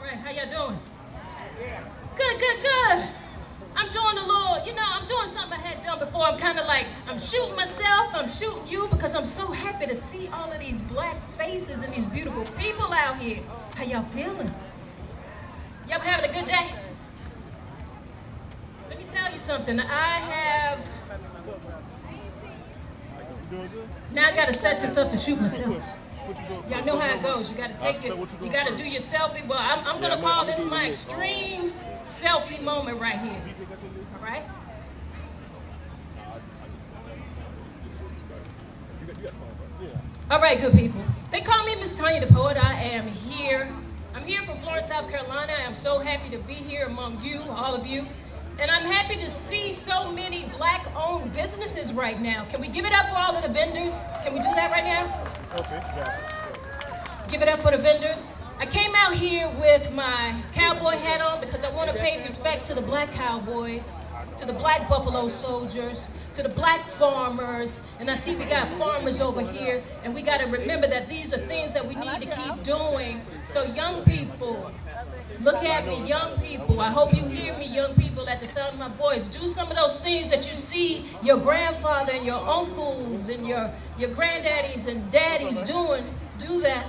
right, how y'all doing? Good, good, good. I'm doing a little, I'm doing something I hadn't done before. I'm kind of like, I'm shooting myself, I'm shooting you because I'm so happy to see all of these black faces and these beautiful people out here. How y'all feeling? Y'all having a good day? Let me tell you something. Now I gotta set this up to shoot myself. Y'all know how it goes. You gotta you gotta do your selfie. Well, I'm gonna call this my extreme selfie moment right here. All right? All right, good people. They call me MsTonya the Poet. I am here. I'm here from Florence, South Carolina. I am so happy to be here among you, all of you. And I'm happy to see so many black-owned businesses right now. Can we give it up for all of the vendors? Can we do that right now? Okay, yeah. Give it up for the vendors. I came out here with my cowboy hat on because I want to pay respect to the black cowboys, to the black buffalo soldiers, to the black farmers. And I see we got farmers over here, and we got to remember that these are things that we need to keep doing. So young people, look at me, young people. I hope you hear me, young people, at the sound of my voice. Do some of those things that you see your grandfather and your uncles and your granddaddies and daddies doing. Do that.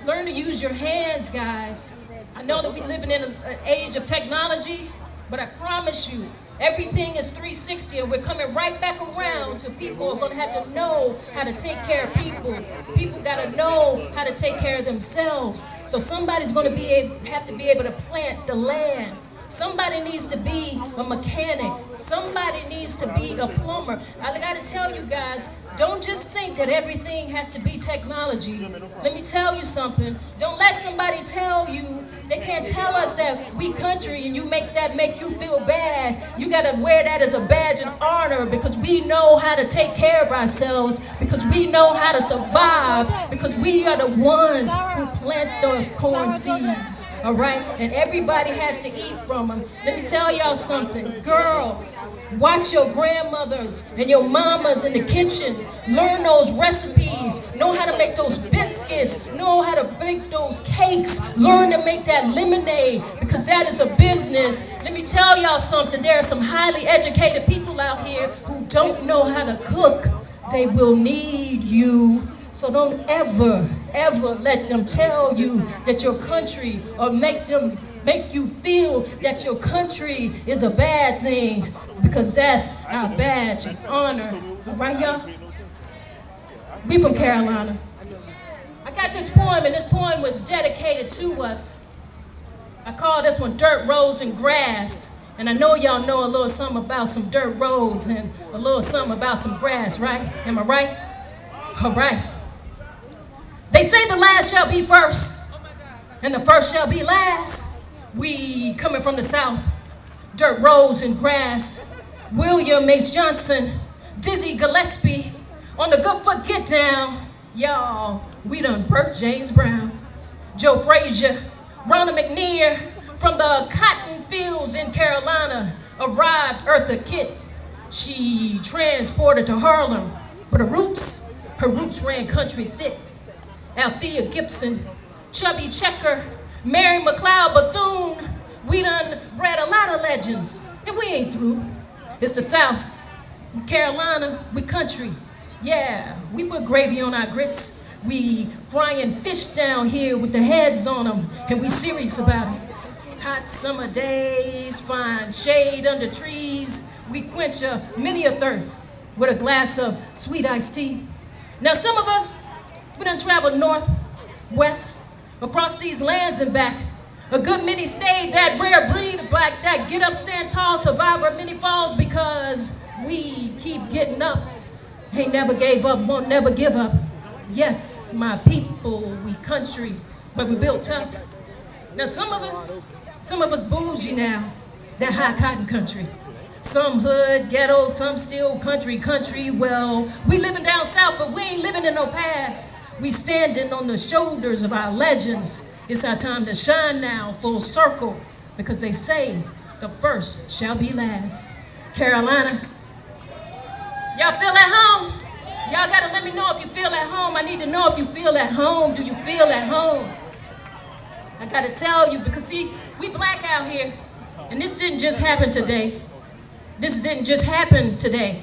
Learn to use your hands, guys. I know that we're living in an age of technology, but I promise you, everything is 360, and we're coming right back around to people are going to have to know how to take care of people. People got to know how to take care of themselves. So somebody's going to have to be able to plant the land. Somebody needs to be a mechanic. Somebody needs to be a plumber. I got to tell you guys, don't just think that everything has to be technology. Let me tell you something. Don't let somebody tell you, they can't tell us that we country and you make you feel bad. You got to wear that as a badge of honor because we know how to take care of ourselves, because we know how to survive, because we are the ones who plant those corn seeds, all right? And everybody has to eat from them. Let me tell y'all something. Girls, watch your grandmothers and your mamas in the kitchen. Learn those recipes. Know how to make those biscuits. Know how to bake those cakes. Learn to make that lemonade because that is a business. Let me tell y'all something. There are some highly educated people out here who don't know how to cook. They will need you. So don't ever, ever let them tell you that your country or make you feel that your country is a bad thing, because that's our badge of honor. All right, y'all? We from Carolina. I got this poem, and this poem was dedicated to us. I call this one Dirt, Roads, and Grass. And I know y'all know a little something about some dirt roads and a little something about some grass, right? Am I right? All right. They say the last shall be first, and the first shall be last. We coming from the South, dirt roads and grass. William H. Johnson, Dizzy Gillespie, on the good foot get down. Y'all, we done birthed James Brown, Joe Frazier, Ronald McNair, from the cotton fields in Carolina, arrived Eartha Kitt. She transported to Harlem, but her roots ran country thick. Althea Gibson, Chubby Checker, Mary McLeod Bethune, we done bred a lot of legends, and we ain't through. It's the South, Carolina, we country. Yeah, we put gravy on our grits. We frying fish down here with the heads on them, and we serious about it. Hot summer days, find shade under trees. We quench many a thirst with a glass of sweet iced tea. Now some of us, we done traveled north, west, across these lands and back. A good many stayed that rare breed of black, that get up, stand tall, survivor of many falls, because we keep getting up. Ain't never gave up, won't never give up. Yes, my people, we country, but we built tough. Now some of us bougie now, that high cotton country. Some hood, ghetto, some still country. Well, we living down south, but we ain't living in no past. We standing on the shoulders of our legends. It's our time to shine now, full circle, because they say the first shall be last. Carolina, y'all feel at home? Y'all gotta let me know if you feel at home. I need to know if you feel at home. Do you feel at home? I gotta tell you, because see, we black out here, and this didn't just happen today. This didn't just happen today.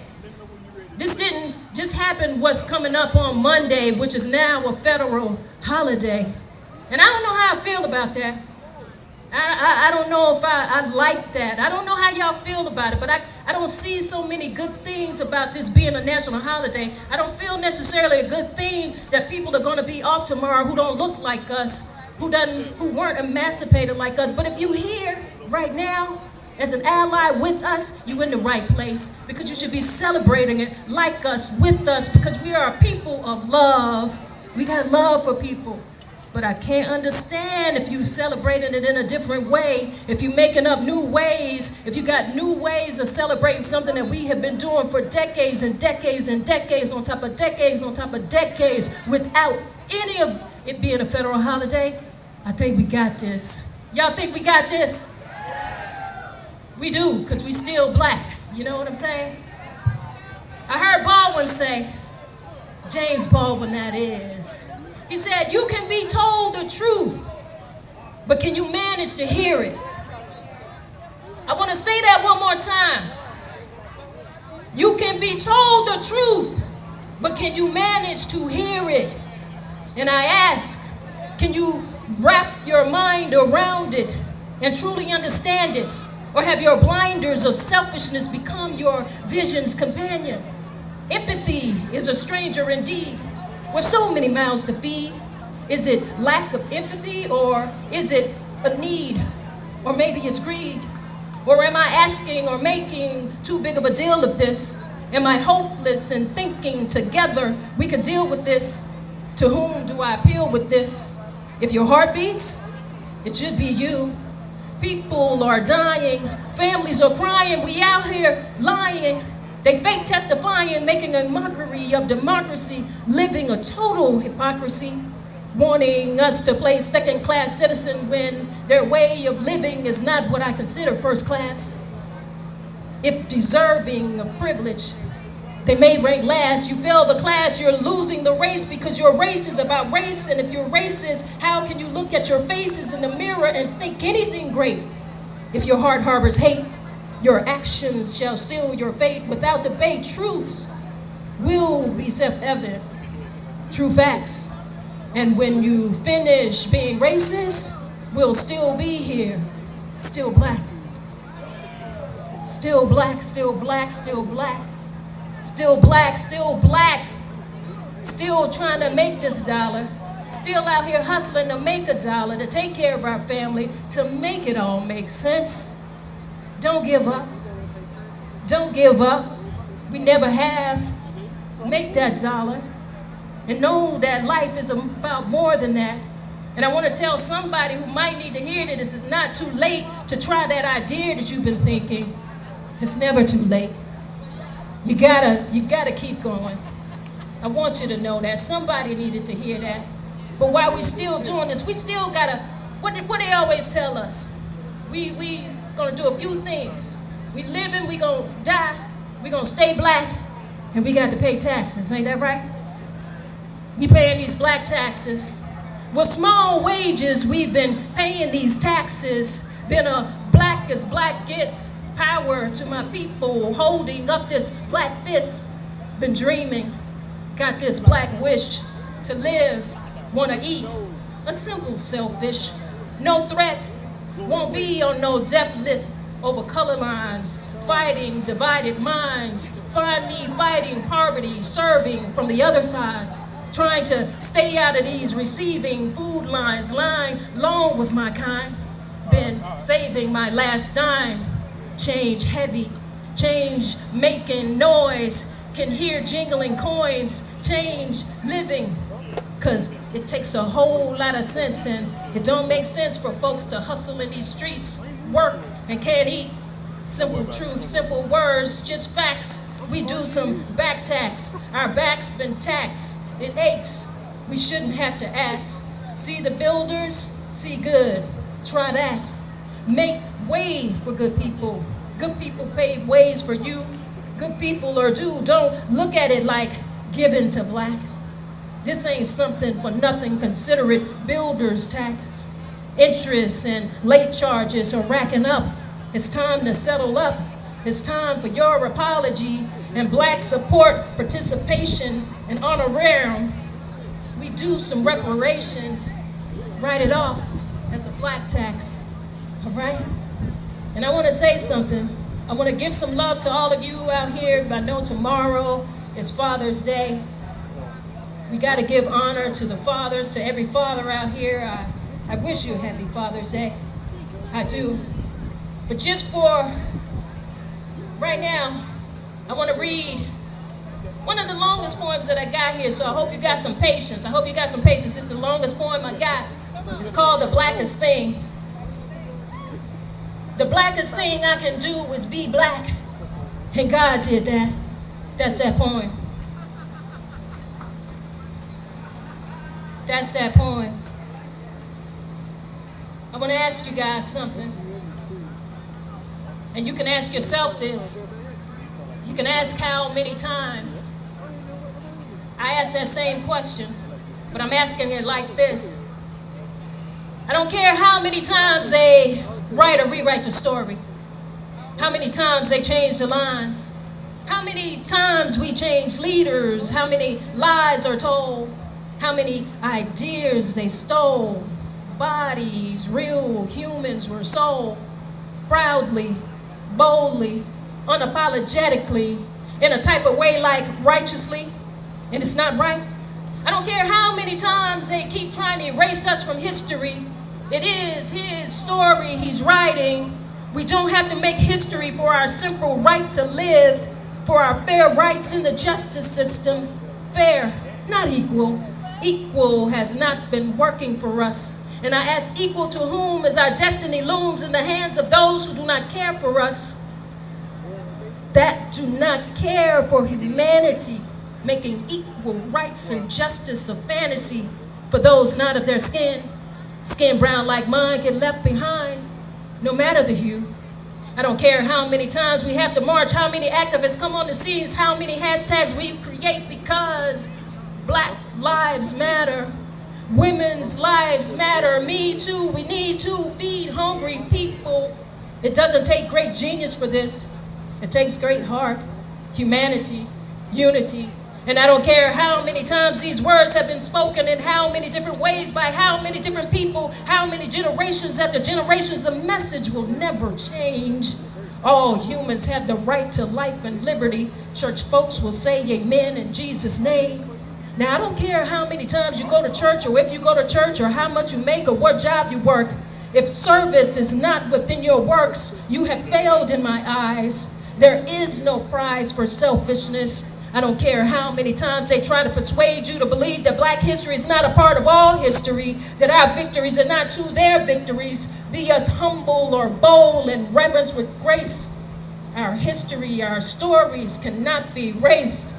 This didn't just happen what's coming up on Monday, which is now a federal holiday. And I don't know how I feel about that. I don't know if I like that. I don't know how y'all feel about it, but I don't see so many good things about this being a national holiday. I don't feel necessarily a good thing that people are gonna be off tomorrow who don't look like us, who weren't emancipated like us. But if you here right now as an ally with us, you're in the right place, because you should be celebrating it like us, with us, because we are a people of love. We got love for people. But I can't understand if you celebrating it in a different way, if you're making up new ways, if you got new ways of celebrating something that we have been doing for decades and decades and decades on top of decades on top of decades without any of it being a federal holiday. I think we got this. Y'all think we got this? We do, because we still black. You know what I'm saying? I heard Baldwin say, James Baldwin that is. He said, you can be told the truth, but can you manage to hear it? I want to say that one more time. You can be told the truth, but can you manage to hear it? And I ask, can you wrap your mind around it and truly understand it? Or have your blinders of selfishness become your vision's companion? Empathy is a stranger indeed, with so many mouths to feed. Is it lack of empathy, or is it a need? Or maybe it's greed? Or am I asking or making too big of a deal of this? Am I hopeless in thinking together we can deal with this? To whom do I appeal with this? If your heart beats, it should be you. People are dying, families are crying, we out here lying. They fake testifying, making a mockery of democracy, living a total hypocrisy, wanting us to play second-class citizen when their way of living is not what I consider first class. If deserving of privilege, they may rank last. You fail the class, you're losing the race, because your race is about race. And if you're racist, how can you look at your faces in the mirror and think anything great? If your heart harbors hate, your actions shall seal your fate. Without debate, truths will be self-evident, true facts. And when you finish being racist, we'll still be here, still black. Still black, still black, still black. Still black, still black. Still trying to make this dollar. Still out here hustling to make a dollar, to take care of our family, to make it all make sense. Don't give up. Don't give up. We never have. Make that dollar. And know that life is about more than that. And I want to tell somebody who might need to hear that this is not too late to try that idea that you've been thinking. It's never too late. You gotta keep going. I want you to know that. Somebody needed to hear that. But while we're still doing this, we still gotta, what they always tell us, we gonna do a few things. We living, we gonna die, we gonna stay black, and we got to pay taxes, ain't that right? We paying these black taxes. With small wages, we've been paying these taxes. Been a black as black gets, power to my people, holding up this black fist. Been dreaming, got this black wish to live, wanna eat. A simple selfish, no threat, won't be on no death list over color lines, fighting divided minds. Find me fighting poverty, serving from the other side, trying to stay out of these receiving food lines, lying long with my kind. Been saving my last dime, change heavy, change making noise, can hear jingling coins, change living, cause it takes a whole lot of sense, and it don't make sense for folks to hustle in these streets, work and can't eat. Simple truth, simple words, just facts. We do some back tax, our backs been taxed, it aches, we shouldn't have to ask. See the builders, see good, try that. Make way for good people. Good people pave ways for you. Good people are due. Don't look at it like giving to black. This ain't something for nothing. Consider it builder's tax. Interest and late charges are racking up. It's time to settle up. It's time for your apology and black support, participation, and honorarium. We do some reparations, write it off as a black tax, all right? And I want to say something. I want to give some love to all of you out here. I know tomorrow is Father's Day. We got to give honor to the fathers, to every father out here. I wish you a happy Father's Day. I do. But just for right now, I want to read one of the longest poems that I got here, so I hope you got some patience. I hope you got some patience. It's the longest poem I got. It's called The Blackest Thing. The blackest thing I can do is be black, and God did that. That's that poem. That's that poem. I want to ask you guys something. And you can ask yourself this. You can ask how many times. I asked that same question, but I'm asking it like this. I don't care how many times they write or rewrite the story, how many times they change the lines, how many times we change leaders, how many lies are told, how many ideas they stole, bodies, real humans were sold, proudly, boldly, unapologetically, in a type of way like righteously, and it's not right. I don't care how many times they keep trying to erase us from history. It is his story he's writing. We don't have to make history for our simple right to live, for our fair rights in the justice system. Fair, not equal. Equal has not been working for us. And I ask, equal to whom as our destiny looms in the hands of those who do not care for us, that do not care for humanity, making equal rights and justice a fantasy for those not of their skin. Skin brown like mine get left behind, no matter the hue. I don't care how many times we have to march, how many activists come on the scenes, how many hashtags we create, because Black lives matter. Women's lives matter. Me too. We need to feed hungry people. It doesn't take great genius for this. It takes great heart, humanity, unity. And I don't care how many times these words have been spoken in how many different ways by how many different people, how many generations after generations, the message will never change. All humans have the right to life and liberty. Church folks will say amen in Jesus' name. Now, I don't care how many times you go to church, or if you go to church, or how much you make, or what job you work. If service is not within your works, you have failed in my eyes. There is no prize for selfishness. I don't care how many times they try to persuade you to believe that Black history is not a part of all history, that our victories are not to their victories. Be us humble or bold and reverence with grace. Our history, our stories cannot be erased.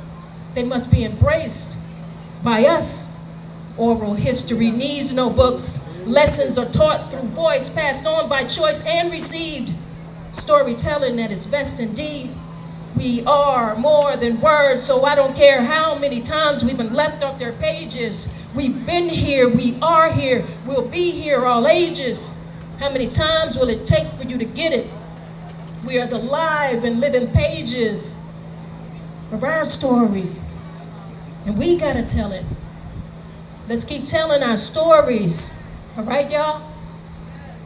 They must be embraced by us. Oral history needs no books. Lessons are taught through voice, passed on by choice and received. Storytelling that is best indeed. We are more than words, so I don't care how many times we've been left off their pages. We've been here, we are here, we'll be here all ages. How many times will it take for you to get it? We are the live and living pages of our story, and we gotta tell it. Let's keep telling our stories, all right, y'all?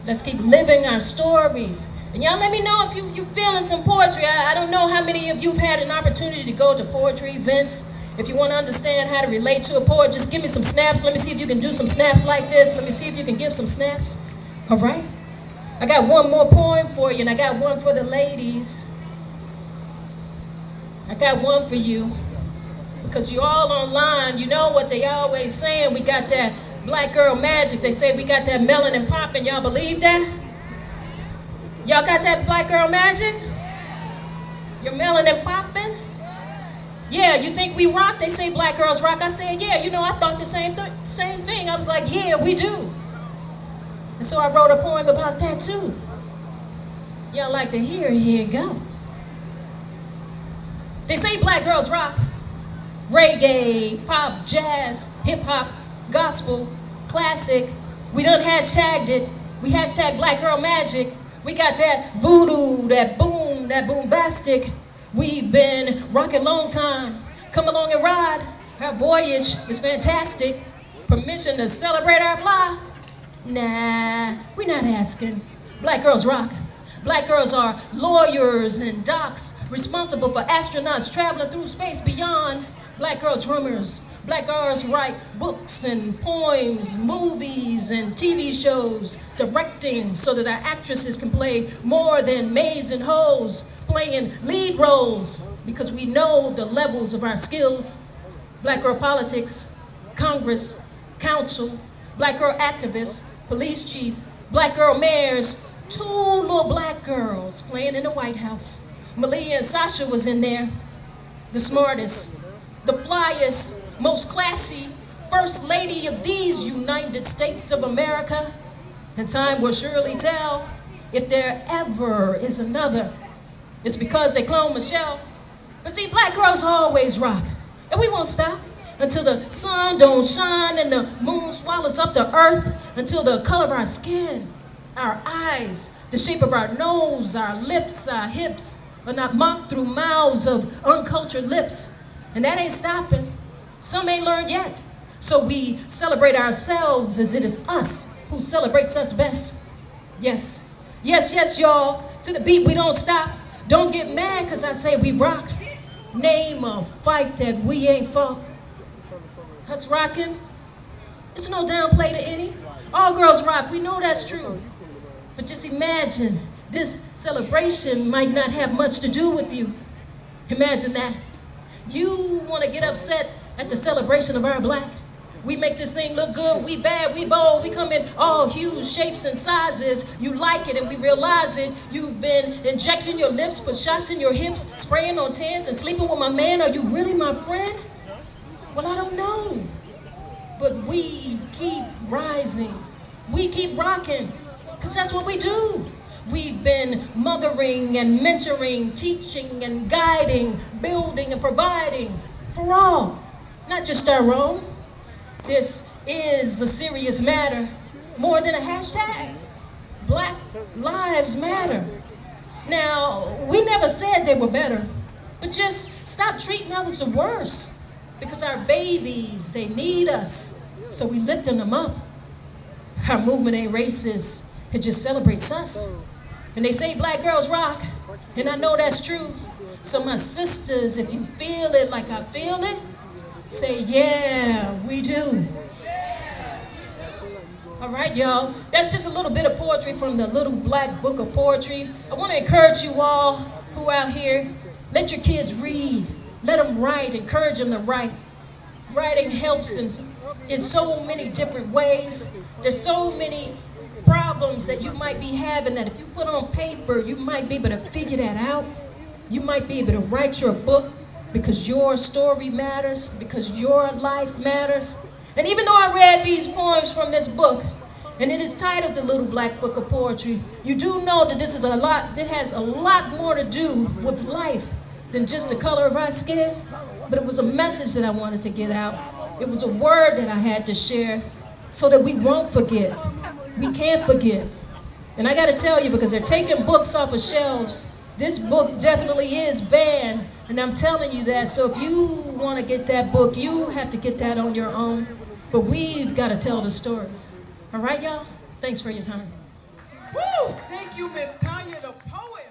Let's keep living our stories. And y'all let me know if you're feeling some poetry. I don't know how many of you have had an opportunity to go to poetry events. If you want to understand how to relate to a poet, just give me some snaps. Let me see if you can do some snaps like this. Let me see if you can give some snaps. All right? I got one more poem for you, and I got one for the ladies. I got one for you. Because you all online, you know what they always saying. We got that Black girl magic. They say we got that melanin popping. Y'all believe that? Y'all got that Black girl magic? Your melanin popping? Yeah, you think we rock? They say Black girls rock. I said, yeah, you know, I thought the same thing. I was like, yeah, we do. And so I wrote a poem about that too. Y'all like to hear it? Here you go. They say Black girls rock. Reggae, pop, jazz, hip hop, gospel, classic. We done hashtagged it. We hashtag Black Girl Magic. We got that voodoo, that boombastic. We've been rocking long time. Come along and ride. Our voyage is fantastic. Permission to celebrate our fly? Nah, we're not asking. Black girls rock. Black girls are lawyers and docs, responsible for astronauts traveling through space beyond. Black girl drummers. Black girls write books and poems, movies and TV shows, directing so that our actresses can play more than maids and hoes, playing lead roles because we know the levels of our skills. Black girl politics, Congress, council, black girl activists, police chief, black girl mayors, 2 little black girls playing in the White House. Malia and Sasha was in there, the smartest, the flyest, most classy, first lady of these United States of America. And time will surely tell if there ever is another. It's because they cloned Michelle. But see, black girls always rock, and we won't stop until the sun don't shine and the moon swallows up the earth, until the color of our skin, our eyes, the shape of our nose, our lips, our hips are not mocked through mouths of uncultured lips. And that ain't stopping. Some ain't learned yet. So we celebrate ourselves as it is us who celebrates us best. Yes, yes, yes, y'all. To the beat, we don't stop. Don't get mad because I say we rock. Name a fight that we ain't fought. Us rocking, it's no downplay to any. All girls rock, we know that's true. But just imagine, this celebration might not have much to do with you. Imagine that. You want to get upset at the celebration of our black. We make this thing look good, we bad, we bold, we come in all hues, shapes, and sizes. You like it and we realize it. You've been injecting your lips, put shots in your hips, spraying on tans and sleeping with my man. Are you really my friend? Well, I don't know. But we keep rising. We keep rocking, because that's what we do. We've been mothering and mentoring, teaching and guiding, building and providing for all, not just our own. This is a serious matter, more than a hashtag. Black lives matter. Now, we never said they were better, but just stop treating others the worst, because our babies, they need us, so we lifting them up. Our movement ain't racist, it just celebrates us. And they say black girls rock, and I know that's true. So my sisters, if you feel it like I feel it, say, yeah, we do. All right, y'all, that's just a little bit of poetry from the Little Black Book of Poetry. I want to encourage you all who out here, let your kids read. Let them write, encourage them to write. Writing helps in so many different ways. There's so many problems that you might be having that if you put on paper, you might be able to figure that out. You might be able to write your book because your story matters, because your life matters. And even though I read these poems from this book, and it is titled The Little Black Book of Poetry, you do know that this is it has a lot more to do with life than just the color of our skin. But it was a message that I wanted to get out. It was a word that I had to share so that we won't forget. We can't forget. And I gotta tell you, because they're taking books off of shelves, this book definitely is banned, and I'm telling you that. So if you wanna get that book, you have to get that on your own. But we've gotta tell the stories. All right, y'all? Thanks for your time. Woo! Thank you, MsTonya, the poet.